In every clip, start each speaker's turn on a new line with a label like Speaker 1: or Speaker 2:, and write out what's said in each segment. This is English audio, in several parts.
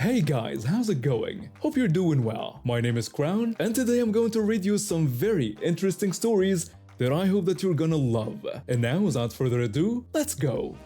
Speaker 1: Hey guys, how's it going? Hope you're doing well. My name is Crown, and today I'm going to read you some very interesting stories that I hope that you're gonna love. And now, without further ado, let's go!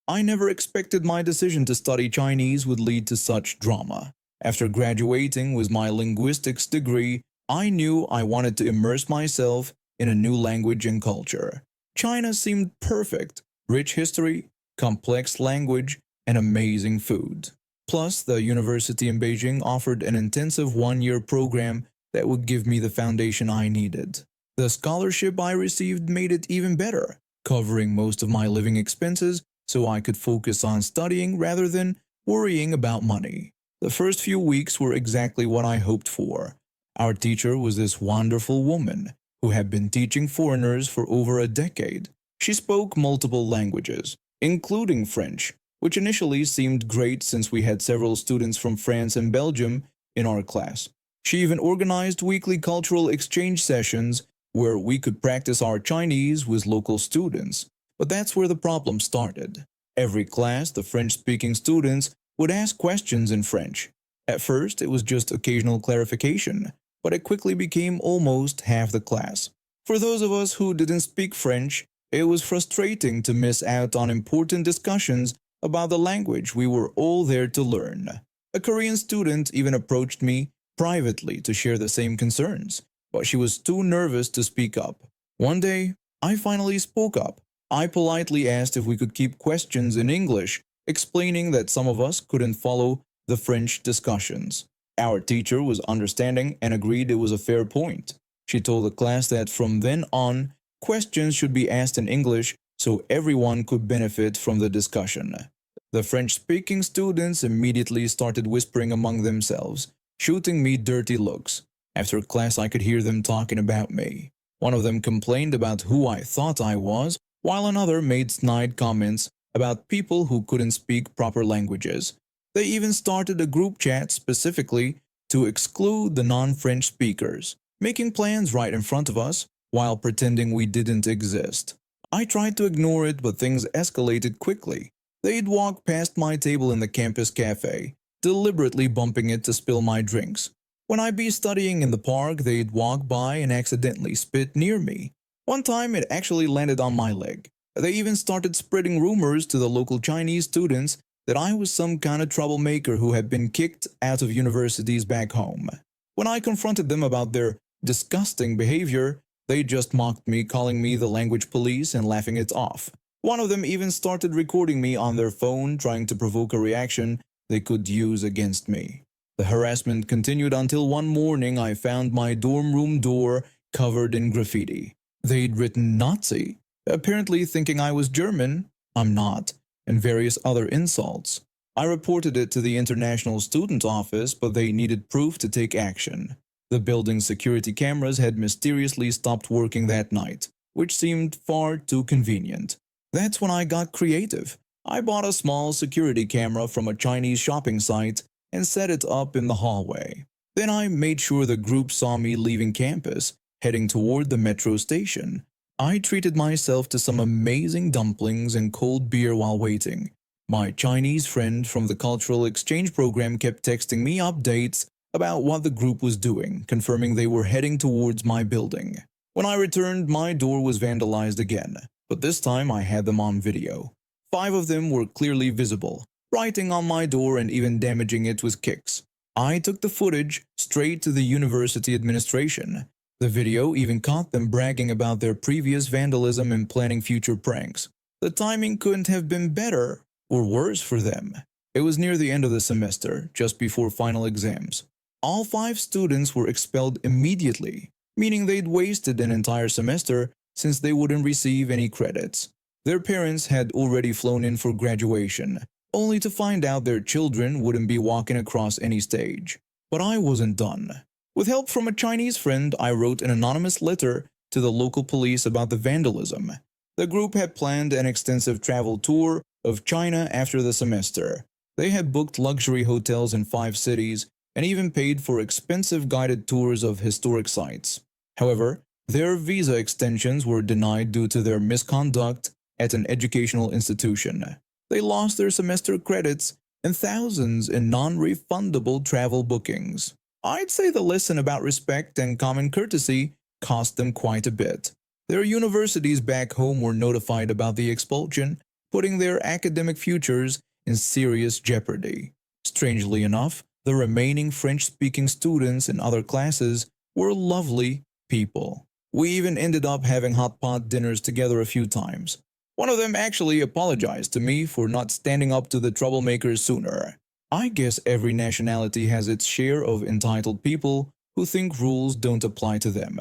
Speaker 2: I never expected my decision to study Chinese would lead to such drama. After graduating with my linguistics degree, I knew I wanted to immerse myself in a new language and culture. China seemed perfect: rich history, complex language, and amazing food. Plus, the university in Beijing offered an intensive one-year program that would give me the foundation I needed. The scholarship I received made it even better, covering most of my living expenses so I could focus on studying rather than worrying about money. The first few weeks were exactly what I hoped for. Our teacher was this wonderful woman who had been teaching foreigners for over a decade. She spoke multiple languages, including French, which initially seemed great since we had several students from France and Belgium in our class. She even organized weekly cultural exchange sessions where we could practice our Chinese with local students. But that's where the problem started. Every class, the French-speaking students would ask questions in French. At first, it was just occasional clarification, but it quickly became almost half the class. For those of us who didn't speak French, it was frustrating to miss out on important discussions about the language we were all there to learn. A Korean student even approached me privately to share the same concerns, but she was too nervous to speak up. One day, I finally spoke up. I politely asked if we could keep questions in English, explaining that some of us couldn't follow the French discussions. Our teacher was understanding and agreed it was a fair point. She told the class that from then on, questions should be asked in English so everyone could benefit from the discussion. The French-speaking students immediately started whispering among themselves, shooting me dirty looks. After class, I could hear them talking about me. One of them complained about who I thought I was, while another made snide comments about people who couldn't speak proper languages. They even started a group chat specifically to exclude the non-French speakers, making plans right in front of us while pretending we didn't exist. I tried to ignore it, but things escalated quickly. They'd walk past my table in the campus cafe, deliberately bumping it to spill my drinks. When I'd be studying in the park, they'd walk by and accidentally spit near me. One time, it actually landed on my leg. They even started spreading rumors to the local Chinese students that I was some kind of troublemaker who had been kicked out of universities back home. When I confronted them about their disgusting behavior, they just mocked me, calling me the language police and laughing it off. One of them even started recording me on their phone, trying to provoke a reaction they could use against me. The harassment continued until one morning I found my dorm room door covered in graffiti. They'd written Nazi, apparently thinking I was German. I'm not, and various other insults. I reported it to the International Student Office, but they needed proof to take action. The building's security cameras had mysteriously stopped working that night, which seemed far too convenient. That's when I got creative. I bought a small security camera from a Chinese shopping site and set it up in the hallway. Then I made sure the group saw me leaving campus, heading toward the metro station. I treated myself to some amazing dumplings and cold beer while waiting. My Chinese friend from the cultural exchange program kept texting me updates about what the group was doing, confirming they were heading towards my building. When I returned, my door was vandalized again, but this time I had them on video. 5 of them were clearly visible, writing on my door and even damaging it with kicks. I took the footage straight to the university administration. The video even caught them bragging about their previous vandalism and planning future pranks. The timing couldn't have been better or worse for them. It was near the end of the semester, just before final exams. All 5 students were expelled immediately, meaning they'd wasted an entire semester since they wouldn't receive any credits. Their parents had already flown in for graduation, only to find out their children wouldn't be walking across any stage. But I wasn't done. With help from a Chinese friend, I wrote an anonymous letter to the local police about the vandalism. The group had planned an extensive travel tour of China after the semester. They had booked luxury hotels in 5 cities and even paid for expensive guided tours of historic sites. However, their visa extensions were denied due to their misconduct at an educational institution. They lost their semester credits and thousands in non-refundable travel bookings. I'd say the lesson about respect and common courtesy cost them quite a bit. Their universities back home were notified about the expulsion, putting their academic futures in serious jeopardy. Strangely enough, the remaining French-speaking students in other classes were lovely people. We even ended up having hot pot dinners together a few times. One of them actually apologized to me for not standing up to the troublemakers sooner. I guess every nationality has its share of entitled people who think rules don't apply to them.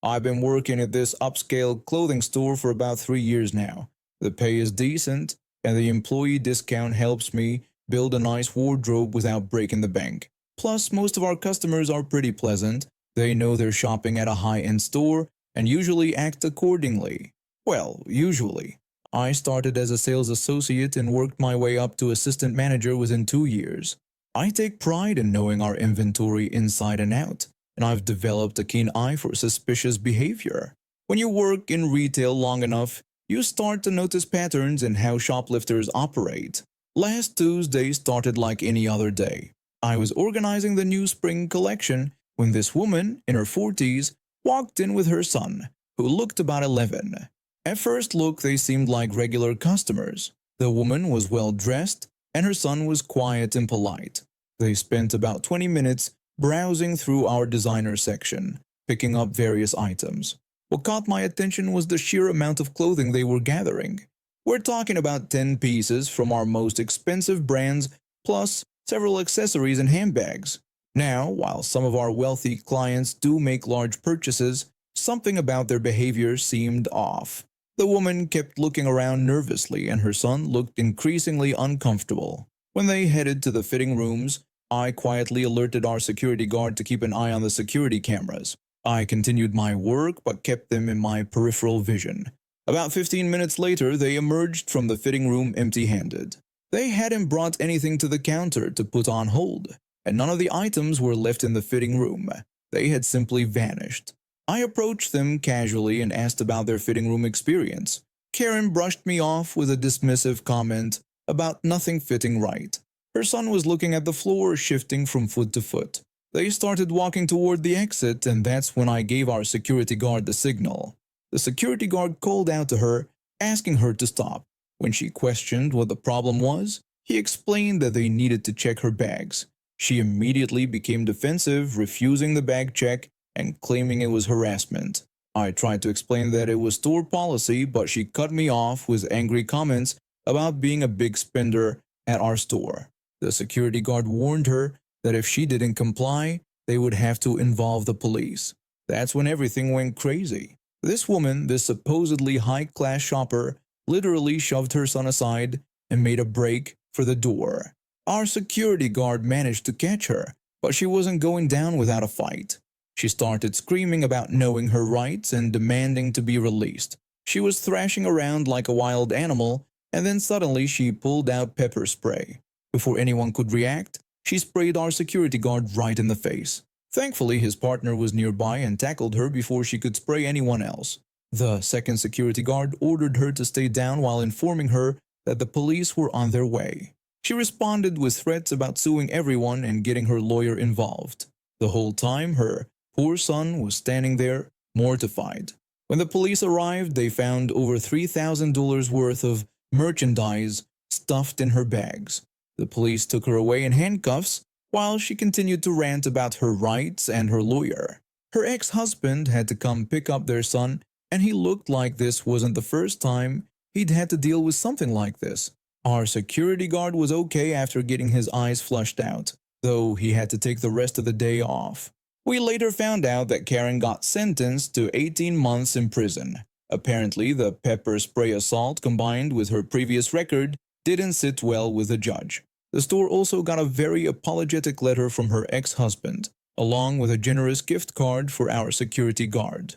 Speaker 2: I've been working at this upscale clothing store for about 3 years now. The pay is decent, and the employee discount helps me build a nice wardrobe without breaking the bank. Plus, most of our customers are pretty pleasant. They know they're shopping at a high-end store and usually act accordingly. Well, usually. I started as a sales associate and worked my way up to assistant manager within 2 years. I take pride in knowing our inventory inside and out, and I've developed a keen eye for suspicious behavior. When you work in retail long enough, you start to notice patterns in how shoplifters operate. Last Tuesday started like any other day. I was organizing the new spring collection when this woman, in her 40s, walked in with her son, who looked about 11. At first look, they seemed like regular customers. The woman was well dressed, and her son was quiet and polite. They spent about 20 minutes browsing through our designer section, picking up various items. What caught my attention was the sheer amount of clothing they were gathering. We're talking about 10 pieces from our most expensive brands, plus several accessories and handbags. Now, while some of our wealthy clients do make large purchases, something about their behavior seemed off. The woman kept looking around nervously, and her son looked increasingly uncomfortable. When they headed to the fitting rooms, I quietly alerted our security guard to keep an eye on the security cameras. I continued my work but kept them in my peripheral vision. About 15 minutes later, they emerged from the fitting room empty-handed. They hadn't brought anything to the counter to put on hold, and none of the items were left in the fitting room. They had simply vanished. I approached them casually and asked about their fitting room experience. Karen brushed me off with a dismissive comment about nothing fitting right. Her son was looking at the floor, shifting from foot to foot. They started walking toward the exit, and that's when I gave our security guard the signal. The security guard called out to her, asking her to stop. When she questioned what the problem was, he explained that they needed to check her bags. She immediately became defensive, refusing the bag check and claiming it was harassment. I tried to explain that it was store policy, but she cut me off with angry comments about being a big spender at our store. The security guard warned her that if she didn't comply, they would have to involve the police. That's when everything went crazy. This woman, this supposedly high-class shopper, literally shoved her son aside and made a break for the door. Our security guard managed to catch her, but she wasn't going down without a fight. She started screaming about knowing her rights and demanding to be released. She was thrashing around like a wild animal, and then suddenly she pulled out pepper spray. Before anyone could react, she sprayed our security guard right in the face. Thankfully, his partner was nearby and tackled her before she could spray anyone else. The second security guard ordered her to stay down while informing her that the police were on their way. She responded with threats about suing everyone and getting her lawyer involved. The whole time, her poor son was standing there, mortified. When the police arrived, they found over $3,000 worth of merchandise stuffed in her bags. The police took her away in handcuffs while she continued to rant about her rights and her lawyer. Her ex-husband had to come pick up their son, and he looked like this wasn't the first time he'd had to deal with something like this. Our security guard was okay after getting his eyes flushed out, though he had to take the rest of the day off. We later found out that Karen got sentenced to 18 months in prison. Apparently, the pepper spray assault combined with her previous record didn't sit well with the judge. The store also got a very apologetic letter from her ex-husband, along with a generous gift card for our security guard.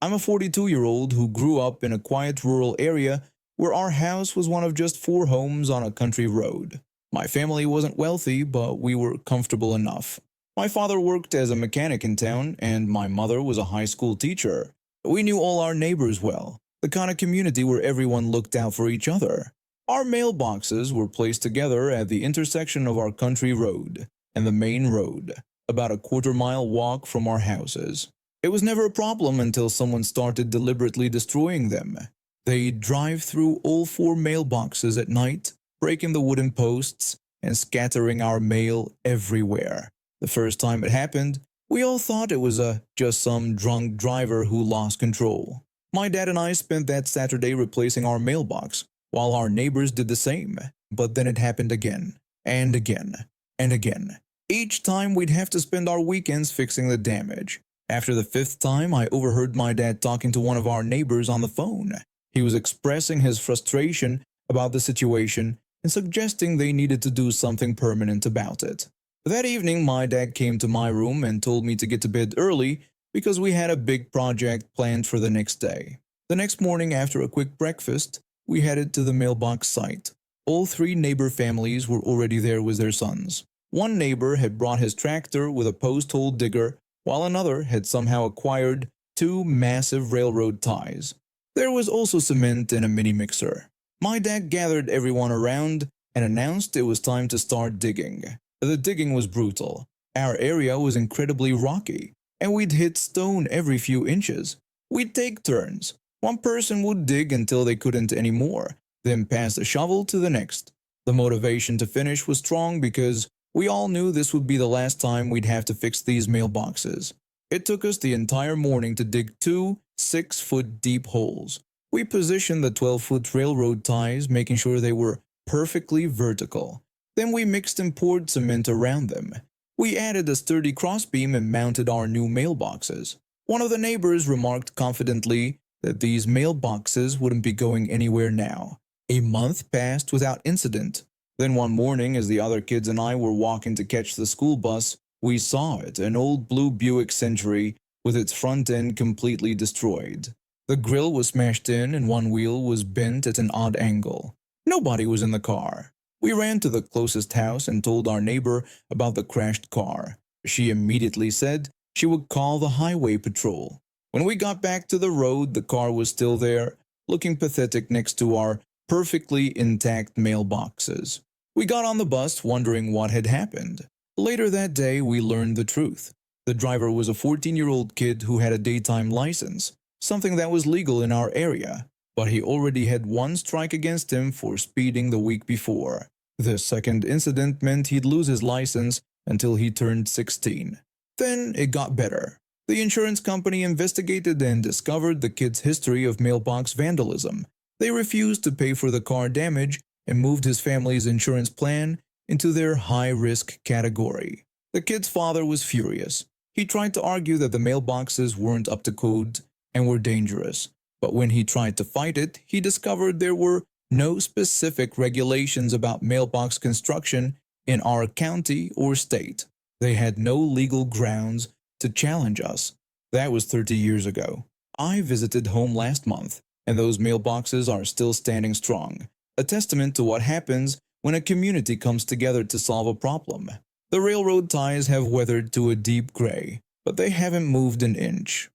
Speaker 2: I'm a 42-year-old who grew up in a quiet rural area where our house was one of just 4 homes on a country road. My family wasn't wealthy, but we were comfortable enough. My father worked as a mechanic in town, and my mother was a high school teacher. We knew all our neighbors well, the kind of community where everyone looked out for each other. Our mailboxes were placed together at the intersection of our country road and the main road, about a quarter-mile walk from our houses. It was never a problem until someone started deliberately destroying them. They'd drive through all four mailboxes at night, breaking the wooden posts and scattering our mail everywhere. The first time it happened, we all thought it was just some drunk driver who lost control. My dad and I spent that Saturday replacing our mailbox, while our neighbors did the same. But then it happened again, and again, and again. Each time we'd have to spend our weekends fixing the damage. After the fifth time, I overheard my dad talking to one of our neighbors on the phone. He was expressing his frustration about the situation and suggesting they needed to do something permanent about it. That evening, my dad came to my room and told me to get to bed early because we had a big project planned for the next day. The next morning, after a quick breakfast, we headed to the mailbox site. All three neighbor families were already there with their sons. One neighbor had brought his tractor with a post hole digger, while another had somehow acquired two massive railroad ties. There was also cement and a mini mixer. My dad gathered everyone around and announced it was time to start digging. The digging was brutal. Our area was incredibly rocky, and we'd hit stone every few inches. We'd take turns. One person would dig until they couldn't anymore, then pass the shovel to the next. The motivation to finish was strong because we all knew this would be the last time we'd have to fix these mailboxes. It took us the entire morning to dig two 6-foot deep holes. We positioned the 12-foot railroad ties, making sure they were perfectly vertical. Then we mixed and poured cement around them. We added a sturdy crossbeam and mounted our new mailboxes. One of the neighbors remarked confidently that these mailboxes wouldn't be going anywhere now. A month passed without incident. Then one morning, as the other kids and I were walking to catch the school bus, we saw it, an old blue Buick Century with its front end completely destroyed. The grille was smashed in and one wheel was bent at an odd angle. Nobody was in the car. We ran to the closest house and told our neighbor about the crashed car. She immediately said she would call the highway patrol. When we got back to the road, the car was still there, looking pathetic next to our perfectly intact mailboxes. We got on the bus wondering what had happened. Later that day, we learned the truth. The driver was a 14-year-old kid who had a daytime license, something that was legal in our area, but he already had one strike against him for speeding the week before. The second incident meant he'd lose his license until he turned 16. Then it got better. The insurance company investigated and discovered the kid's history of mailbox vandalism. They refused to pay for the car damage and moved his family's insurance plan into their high-risk category. The kid's father was furious. He tried to argue that the mailboxes weren't up to code and were dangerous. But when he tried to fight it, he discovered there were no specific regulations about mailbox construction in our county or state. They had no legal grounds to challenge us. That was 30 years ago. I visited home last month, and those mailboxes are still standing strong, a testament to what happens when a community comes together to solve a problem. The railroad ties have weathered to a deep gray, but they haven't moved an inch.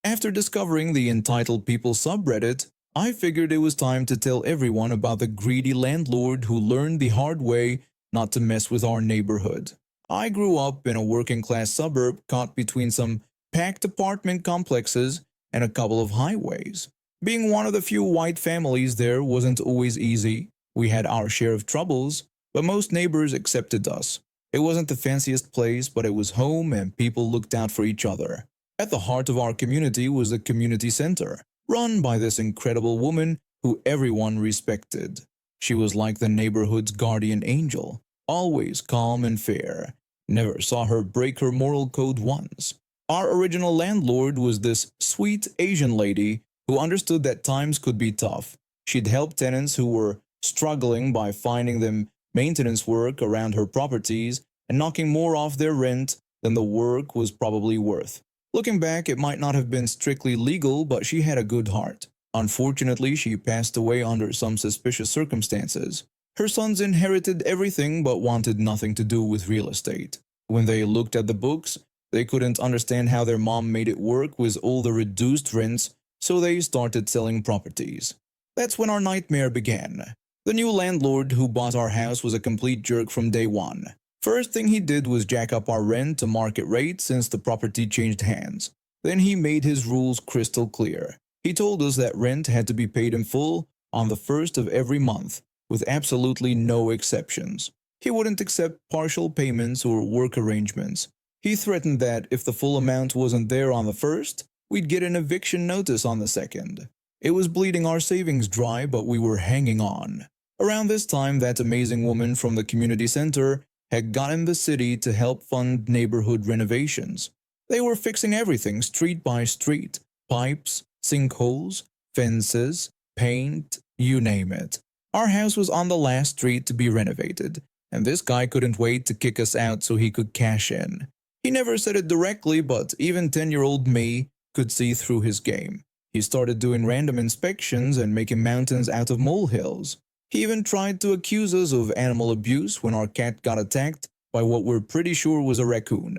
Speaker 2: After discovering the Entitled People subreddit, I figured it was time to tell everyone about the greedy landlord who learned the hard way not to mess with our neighborhood. I grew up in a working-class suburb caught between some packed apartment complexes and a couple of highways. Being one of the few white families there wasn't always easy. We had our share of troubles, but most neighbors accepted us. It wasn't the fanciest place, but it was home and people looked out for each other. At the heart of our community was the community center, run by this incredible woman who everyone respected. She was like the neighborhood's guardian angel, always calm and fair. Never saw her break her moral code once. Our original landlord was this sweet Asian lady who understood that times could be tough. She'd help tenants who were struggling by finding them maintenance work around her properties and knocking more off their rent than the work was probably worth. Looking back, it might not have been strictly legal, but she had a good heart. Unfortunately, she passed away under some suspicious circumstances. Her sons inherited everything but wanted nothing to do with real estate. When they looked at the books, they couldn't understand how their mom made it work with all the reduced rents, so they started selling properties. That's when our nightmare began. The new landlord who bought our house was a complete jerk from day one. First thing he did was jack up our rent to market rate since the property changed hands. Then he made his rules crystal clear. He told us that rent had to be paid in full on the first of every month, with absolutely no exceptions. He wouldn't accept partial payments or work arrangements. He threatened that if the full amount wasn't there on the first, we'd get an eviction notice on the second. It was bleeding our savings dry, but we were hanging on. Around this time, that amazing woman from the community center had gotten the city to help fund neighborhood renovations. They were fixing everything street by street: pipes, sinkholes, fences, paint, you name it. Our house was on the last street to be renovated, and this guy couldn't wait to kick us out so he could cash in. He never said it directly, but even 10-year-old me could see through his game. He started doing random inspections and making mountains out of molehills. He even tried to accuse us of animal abuse when our cat got attacked by what we're pretty sure was a raccoon.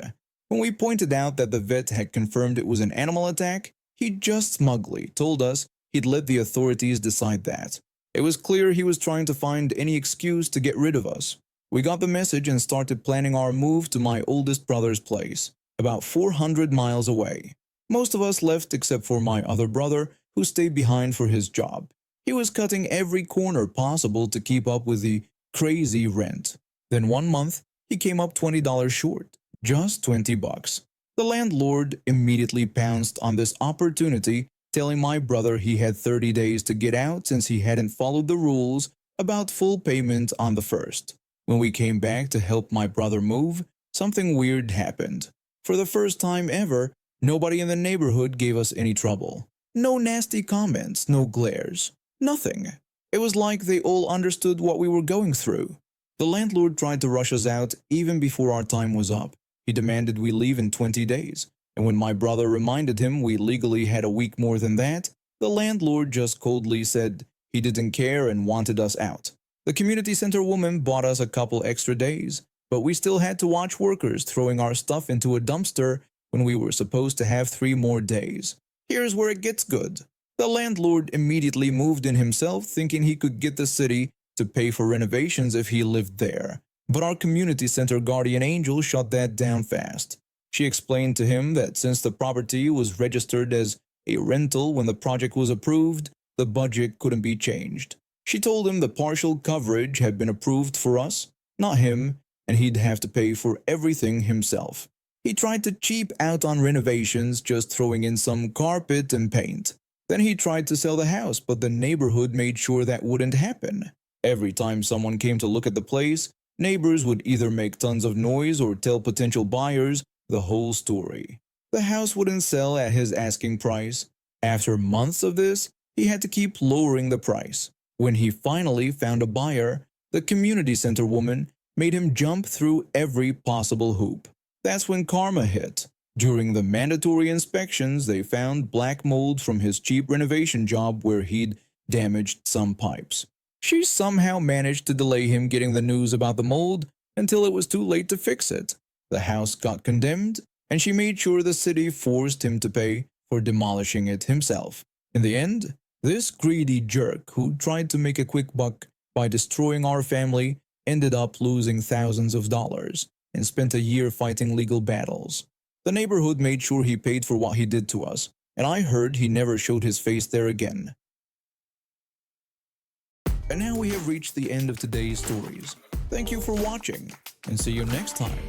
Speaker 2: When we pointed out that the vet had confirmed it was an animal attack, he just smugly told us he'd let the authorities decide that. It was clear he was trying to find any excuse to get rid of us. We got the message and started planning our move to my oldest brother's place, about 400 miles away. Most of us left except for my other brother, who stayed behind for his job. He was cutting every corner possible to keep up with the crazy rent. Then one month, he came up $20 short, just $20. The landlord immediately pounced on this opportunity, telling my brother he had 30 days to get out since he hadn't followed the rules about full payment on the first. When we came back to help my brother move, something weird happened. For the first time ever, nobody in the neighborhood gave us any trouble. No nasty comments, no glares, nothing. It was like they all understood what we were going through. The landlord tried to rush us out even before our time was up. He demanded we leave in 20 days, and when my brother reminded him we legally had a week more than that, the landlord just coldly said he didn't care and wanted us out. The community center woman bought us a couple extra days, but we still had to watch workers throwing our stuff into a dumpster when we were supposed to have 3 more days. Here's where it gets good. The landlord immediately moved in himself, thinking he could get the city to pay for renovations if he lived there. But our community center guardian angel shut that down fast. She explained to him that since the property was registered as a rental when the project was approved, the budget couldn't be changed. She told him the partial coverage had been approved for us, not him, and he'd have to pay for everything himself. He tried to cheap out on renovations, just throwing in some carpet and paint. Then he tried to sell the house, but the neighborhood made sure that wouldn't happen. Every time someone came to look at the place, neighbors would either make tons of noise or tell potential buyers the whole story. The house wouldn't sell at his asking price. After months of this, he had to keep lowering the price. When he finally found a buyer, the community center woman made him jump through every possible hoop. That's when karma hit. During the mandatory inspections, they found black mold from his cheap renovation job where he'd damaged some pipes. She somehow managed to delay him getting the news about the mold until it was too late to fix it. The house got condemned, and she made sure the city forced him to pay for demolishing it himself. In the end, this greedy jerk who tried to make a quick buck by destroying our family ended up losing thousands of dollars and spent a year fighting legal battles. The neighborhood made sure he paid for what he did to us, and I heard he never showed his face there again. And now we have reached the end of today's stories. Thank you for watching, and see you next time.